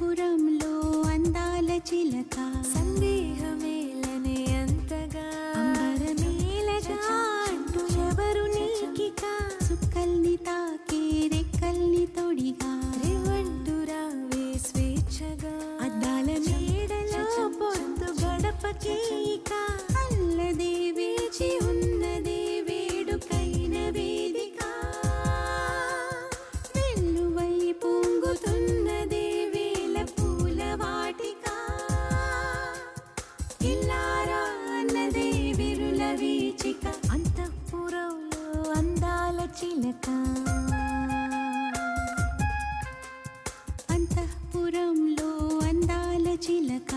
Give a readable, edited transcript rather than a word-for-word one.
అంతఃపురంలో అందాల చిలక సందేహమేలనే అంతగా అంబరమేలగా అంటూ ఎవరు నీకిక చుక్కల్ని తాకే రెక్కల్ని తొడిగా రేవంటూ రావే స్వేచ్ఛగా అద్దాల నీడలో పొద్దు గడపకి అల్లదే వేచి ఉన్నదే వేడుకైన వేదిక వెల్లువై పొంగుతున్నదే వేల పూల వాటిక ఇల్లారా అన్నదే విరుల వీచిక అంతఃపురంలో అందాల చిలక అంతఃపురంలో అందాల చిలక